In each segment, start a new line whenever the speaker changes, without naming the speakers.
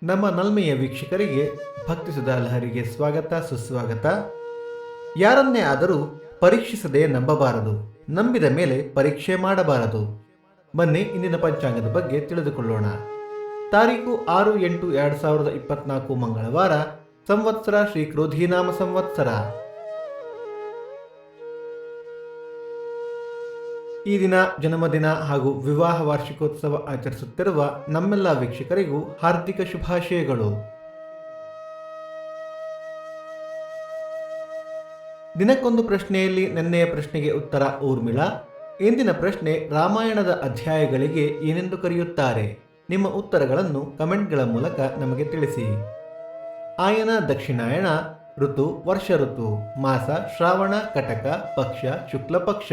ನಮ್ಮ ನಲ್ಮೆಯ ವೀಕ್ಷಕರಿಗೆ ಭಕ್ತಿಸುಧಾ ಲಹರಿಗೆ ಸ್ವಾಗತ ಸುಸ್ವಾಗತ. ಯಾರನ್ನೇ ಆದರೂ ಪರೀಕ್ಷಿಸದೆ ನಂಬಬಾರದು, ನಂಬಿದ ಮೇಲೆ ಪರೀಕ್ಷೆ ಮಾಡಬಾರದು. ಬನ್ನಿ ಇಂದಿನ ಪಂಚಾಂಗದ ಬಗ್ಗೆ ತಿಳಿದುಕೊಳ್ಳೋಣ. ತಾರೀಕು 6-8-2024 ಮಂಗಳವಾರ, ಸಂವತ್ಸರ ಶ್ರೀ ಕ್ರೋಧಿನಾಮ ಸಂವತ್ಸರ. ಈ ದಿನ ಜನ್ಮದಿನ ಹಾಗೂ ವಿವಾಹ ವಾರ್ಷಿಕೋತ್ಸವ ಆಚರಿಸುತ್ತಿರುವ ನಮ್ಮೆಲ್ಲ ವೀಕ್ಷಕರಿಗೂ ಹಾರ್ದಿಕ ಶುಭಾಶಯಗಳು. ದಿನಕ್ಕೊಂದು ಪ್ರಶ್ನೆಯಲ್ಲಿ ನಿನ್ನೆಯ ಪ್ರಶ್ನೆಗೆ ಉತ್ತರ ಊರ್ಮಿಳಾ. ಇಂದಿನ ಪ್ರಶ್ನೆ, ರಾಮಾಯಣದ ಅಧ್ಯಾಯಗಳಿಗೆ ಏನೆಂದು ಕರೆಯುತ್ತಾರೆ? ನಿಮ್ಮ ಉತ್ತರಗಳನ್ನು ಕಮೆಂಟ್ಗಳ ಮೂಲಕ ನಮಗೆ ತಿಳಿಸಿ. ಆಯನ ದಕ್ಷಿಣಾಯಣ, ಋತು ವರ್ಷ ಋತು, ಮಾಸ ಶ್ರಾವಣ, ಕಟಕ, ಪಕ್ಷ ಶುಕ್ಲ ಪಕ್ಷ.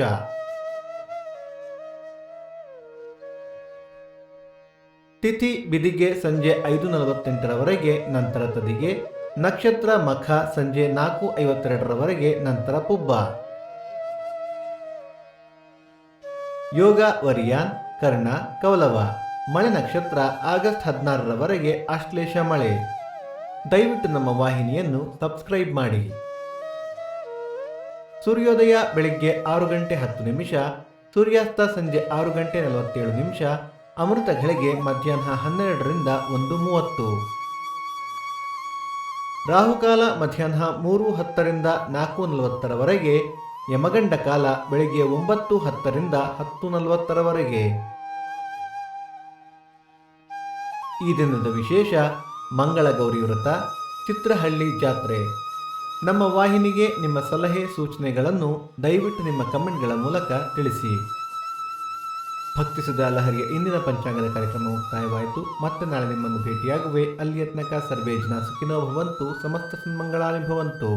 ತಿಥಿ ಬಿದಿಗೆ ಸಂಜೆ 5:48 ನಂತರ ತದಿಗೆ, ನಕ್ಷತ್ರ ಮಖ ಸಂಜೆ 4:52 ನಂತರ ಪುಬ್ಬ. ಯೋಗ ವರಿಯಾನ್, ಕರ್ಣ, ಕೌಲವ. ಮಳೆ ನಕ್ಷತ್ರ ಆಗಸ್ಟ್ 16 ಆಶ್ಲೇಷ ಮಳೆ. ದಯವಿಟ್ಟು ನಮ್ಮ ವಾಹಿನಿಯನ್ನು ಸಬ್ಸ್ಕ್ರೈಬ್ ಮಾಡಿ. ಸೂರ್ಯೋದಯ ಬೆಳಿಗ್ಗೆ 6:10, ಸೂರ್ಯಾಸ್ತ ಸಂಜೆ 6:47, ಅಮೃತ ಘಳಿಗೆ ಮಧ್ಯಾಹ್ನ 12ರಿಂದ 1:30. ರಾಹುಕಾಲ ಮಧ್ಯಾಹ್ನ 3:10ರಿಂದ 4:40, ಯಮಗಂಡ ಕಾಲ ಬೆಳಿಗ್ಗೆ 9:10ರಿಂದ 10:40. ಈ ದಿನದ ವಿಶೇಷ ಮಂಗಳಗೌರಿ ವ್ರತ, ಚಿತ್ರಹಳ್ಳಿ ಜಾತ್ರೆ. ನಮ್ಮ ವಾಹಿನಿಗೆ ನಿಮ್ಮ ಸಲಹೆ ಸೂಚನೆಗಳನ್ನು ದಯವಿಟ್ಟು ನಿಮ್ಮ ಕಮೆಂಟ್ಗಳ ಮೂಲಕ ತಿಳಿಸಿ. ಭಕ್ತಿಸುಧಾ ಲಹರಿಯ ಇಂದಿನ ಪಂಚಾಂಗದ ಕಾರ್ಯಕ್ರಮ ಮುಕ್ತಾಯವಾಯಿತು. ಮತ್ತೆ ನಾಳೆ ನಿಮ್ಮನ್ನು ಭೇಟಿಯಾಗುವೆ. ಅಲ್ಲಿಯ ತನಕ ಸರ್ವೇ ಜನ ಸುಖಿನೋ ಭವಂತು, ಸಮಸ್ತ ಸನ್ಮಂಗಳಾನಿ ಭವಂತು.